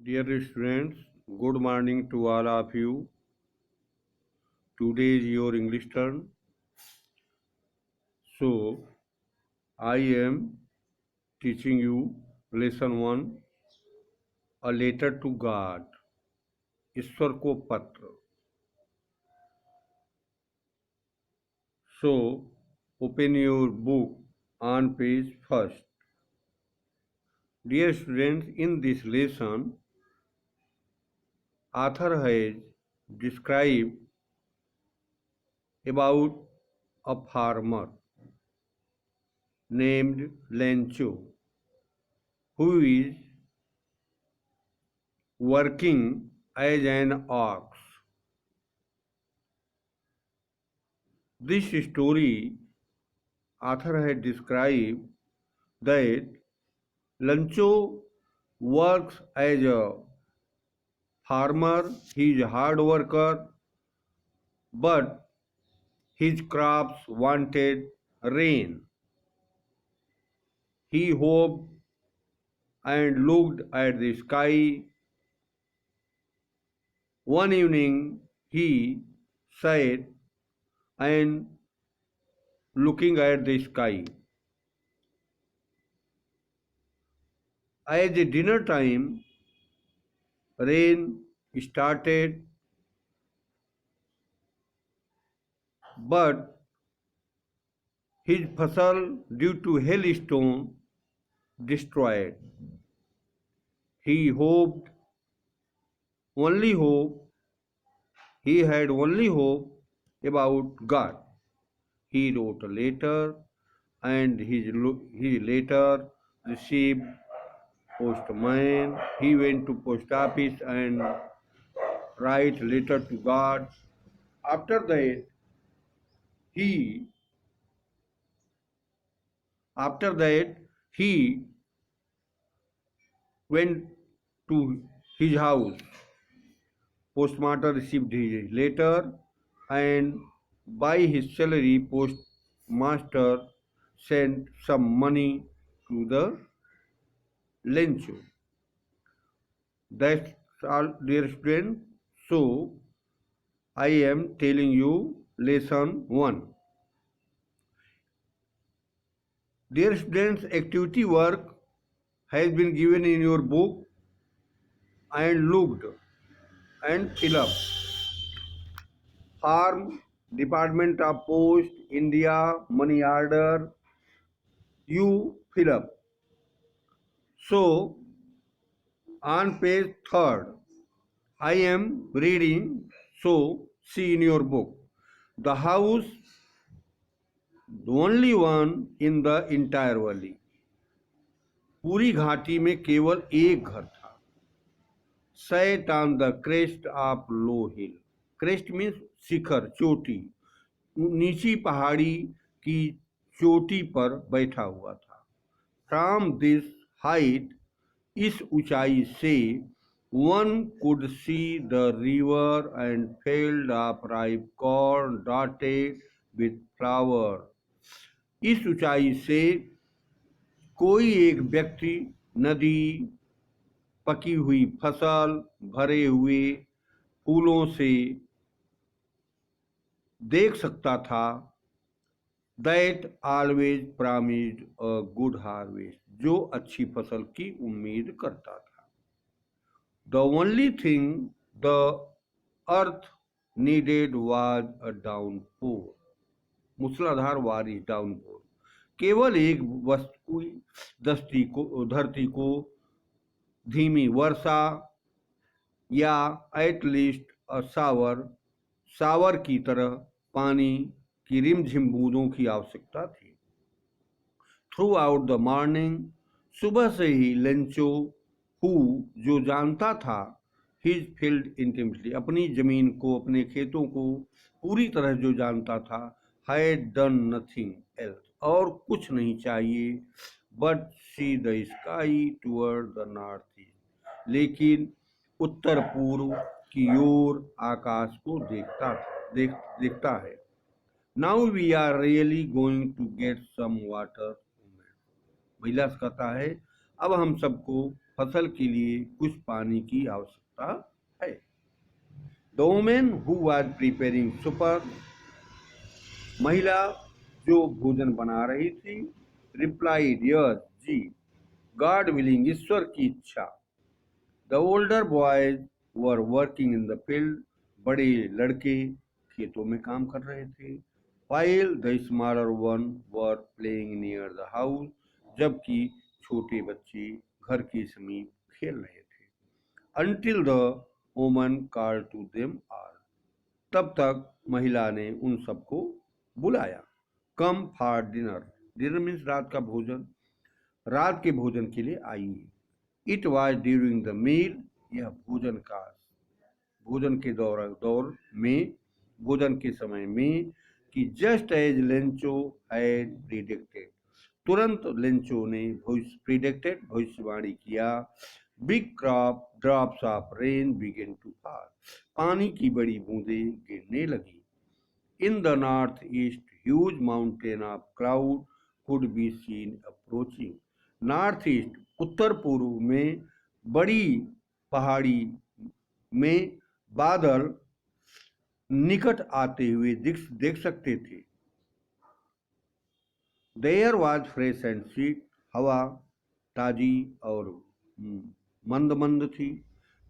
Dear students, good morning to all of you. Today is your English turn. So, I am teaching you lesson 1, a letter to God. ईश्वर को पत्र. So, open your book on page first. Dear students, in this lesson, author has described about a farmer named Lencho who is working as an ox. This story author had described that Lancho works as a farmer, he is a hard worker, but his crops wanted rain. He hoped and looked at the sky. One evening he sat and looking at the sky. At the dinner time, rain started, but his fasal due to hailstone destroyed. He hoped, only hope, he had only hope about God. He wrote a letter and his letter received postman. He went to post office and write letter to God. After that, he after that he went to his house. Postmaster received his letter and by his salary postmaster sent some money to the Lencho. That's all, dear student. So I am telling you lesson 1. Dear students, activity work has been given in your book and looked and fill up. Farm, Department of Post, India, money order, you fill up. So, on page 3rd, I am reading, so see in your book. The house, the only one in the entire valley. पूरी घाटी में केवल एक घर था. Sat on the crest of low hill. Crest means शिखर, चोटी. नीची पहाड़ी की चोटी पर बैठा हुआ था. From this height, इस ऊंचाई से one could see the river and field of ripe corn dotted with flower. इस ऊंचाई से कोई एक व्यक्ति नदी, पकी हुई फसल, भरे हुए फूलों से देख सकता था. That always promised a good harvest, जो अच्छी फसल की उम्मीद करता था. The only thing the earth needed was a downpour. मूसलाधार बारिश, डाउनपोर. केवल एक वस्तु धरती को धीमी वर्षा या एट लीस्ट अ सावर की तरह पानी की रिमझिम बूंदों की आवश्यकता थी. थ्रू आउट द मॉर्निंग, सुबह से ही लेंचो हु, जो जानता था, हिज फील्ड इंटीमेटली, अपनी जमीन को, अपने खेतों को पूरी तरह जो जानता था, हैड डन नथिंग एल्स, और कुछ नहीं चाहिए, but see the sky toward the north east, लेकिन उत्तर पूर्व की ओर आकाश को देखता है. Now we are really going to get some water. महिला कहता है, अब हम सबको फसल के लिए कुछ पानी की आवश्यकता है। The woman who was preparing supper, महिला जो भोजन बना रही थी, replied, yes, जी, God willing, ईश्वर की इच्छा। The older boys were working in the field, बड़े लड़के खेतों में काम कर रहे थे। While the smaller one were playing near the house, जबकि छोटे बच्चे घर के समीप खेल रहे थे। Until the woman called to them all, तब तक महिला ने उन सबको बुलाया। Come for dinner, dinner means रात का भोजन, रात के भोजन के लिए आइए। It was during the meal, यह भोजन के दौर में, भोजन के समय में, कि just as Lencho had predicted, तुरंत लेंचो ने भविष्यवाणी किया। Big drops of rain began to fall, पानी की बड़ी बूंदें गिरने लगी। In the north east huge mountain of cloud could be seen approaching, north east उत्तर पूर्व में बड़ी पहाड़ी में बादल निकट आते हुए देख सकते थे। The air was fresh and sweet, हवा ताजी और मंद मंद थी।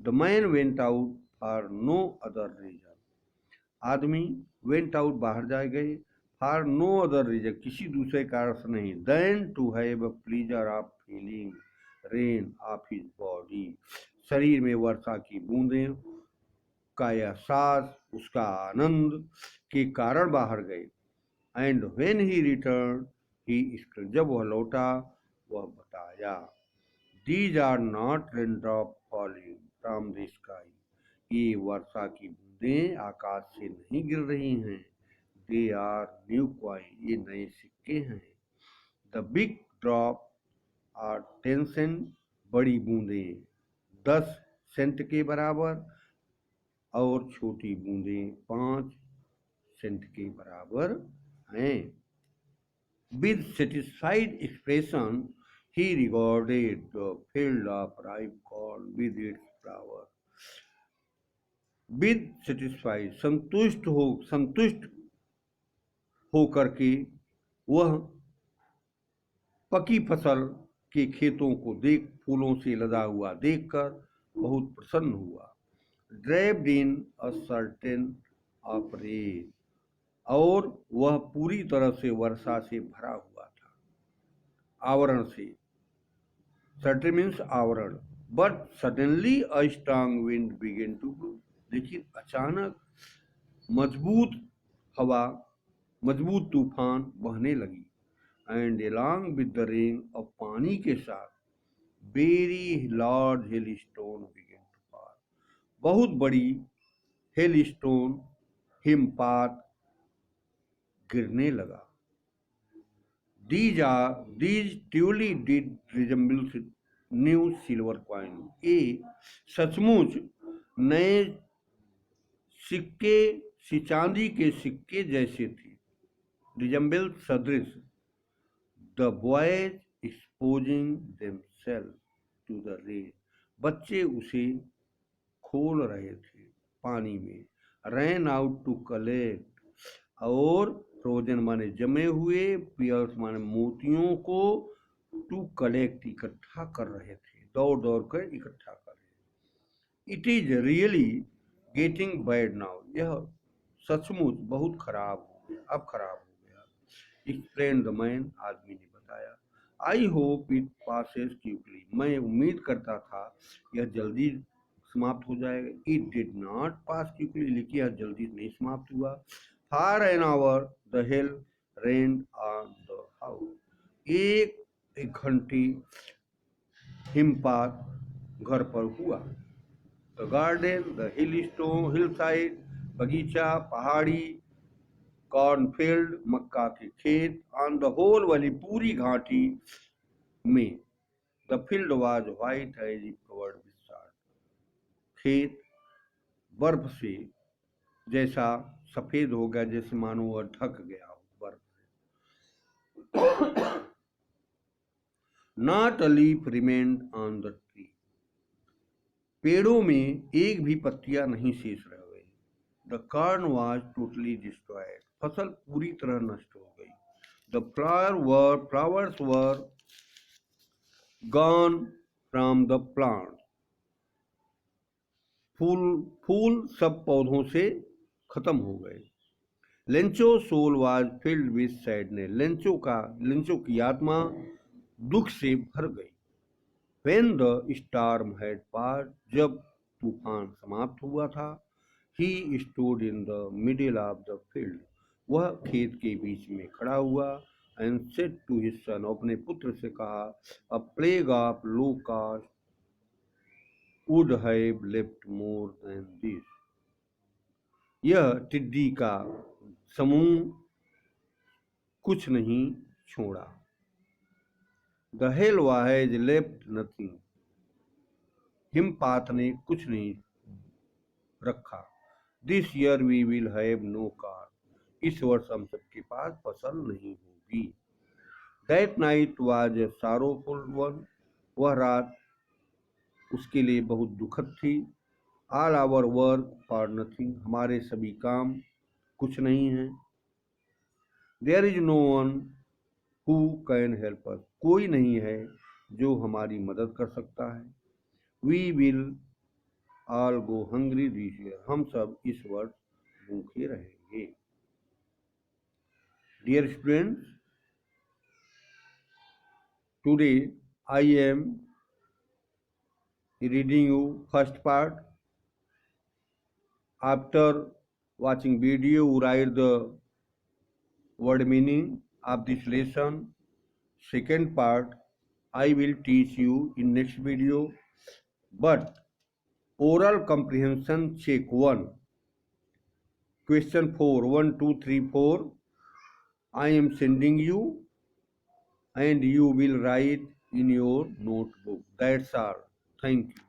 The man went out for no other reason, आदमी went out बाहर जा गए, for no other reason, किसी दूसरे कारण से नहीं, than to have a pleasure of feeling rain of his body, शरीर में वर्षा की बूंदें का एहसास, उसका आनंद के कारण बाहर गए। And when he return he scream, जब वह लौटा वह बताया, these are not rain drop falling from the sky, ये वर्षा की बूंदें आकाश से नहीं गिर रही हैं, दे आर न्यू कॉइन, ये नए सिक्के हैं। The big drop are 10 cent, बड़ी बूंदें 10 सेंट के बराबर, और छोटी बूंदें 5 सेंट के बराबर हैं। With satisfied expression, he regarded the field of ripe corn with its flower. With satisfied, संतुष्ट होकर के वह पकी फसल के खेतों को फूलों से लदा हुआ देखकर बहुत प्रसन्न हुआ। Draped in a certain of rain, और वह पूरी तरह से वर्षा से भरा हुआ था, आवरण से, certain means आवरण। But suddenly a strong wind began to blow, लेकिन अचानक मजबूत तूफान बहने लगी। And along with the rain, और पानी के साथ, very large hailstone began to fall, बहुत बड़ी हेलस्टोन हिमपात गिरने लगा। These truly did resemble new silver coin, ये सचमुच नए सिक्के चांदी के सिक्के जैसे थे। Resemble सदृश। The boys exposing themselves to the rain, बच्चे उसे खोल रहे थे पानी में। Ran out to collect, और फ्रोजन माने जमे हुए, पियर्स माने मोतियों को, टू कलेक्ट इकट्ठा कर रहे थे, दौड़ कर इकट्ठा कर रहे। It is really getting bad now, यह सचमुच बहुत खराब हो गया, अब खराब हो गया। एक्सप्लेन द मैन, आदमी ने बताया। I hope it passes quickly, मैं उम्मीद करता था यह जल्दी समाप्त हो जाएगा। It did not pass quickly, लेकिन यह जल्दी नहीं समाप्त हुआ। For an hour the hail rained on the house, एक घंटे हिमपात घर पर हुआ। The garden, the hillside, बगीचा, पहाड़ी, कॉर्नफील्ड, मक्का के खेत, on the whole वाली पूरी घाटी में, the field was white as if covered with salt, खेत बर्फ से जैसा सफेद हो गया, जैसे मानो वह ढक गया हो बर्फ से। Not a leaf remained on the tree, पेड़ों में एक भी पत्तियां नहीं शेष रह गई। The corn was totally destroyed, फसल पूरी तरह नष्ट हो गई। The flowers were gone from the plant, फूल सब पौधों से खत्म हो गए। Lencho soul was filled with sadness, Lencho की आत्मा दुख से भर गई। When the storm had passed, जब तूफान समाप्त हुआ था, he stood in the middle of the field, वह खेत के बीच में खड़ा हुआ, and said to his son, अपने पुत्र से कहा, a plague of locusts would have left more than this, यह टिड्डी का समूह कुछ नहीं छोड़ा। The hail has left nothing, हिमपात ने कुछ नहीं रखा। This year we will have no corn, इस वर्ष हम सबके पास फसल नहीं होगी। That night was a sorrowful one, वह रात उसके लिए बहुत दुखद थी। All our work for nothing, हमारे सभी काम कुछ नहीं है। There is no one who can help us, कोई नहीं है जो हमारी मदद कर सकता है। We will all go hungry this year, हम सब इस वर्ष भूखे रहेंगे। Dear students, today I am reading you first part. After watching video, write the word meaning of this lesson. Second part I will teach you in next video. But oral comprehension check 1, question 4, 1, 2, 3, 4 I am sending you, and you will write in your notebook. That's all. Thank you.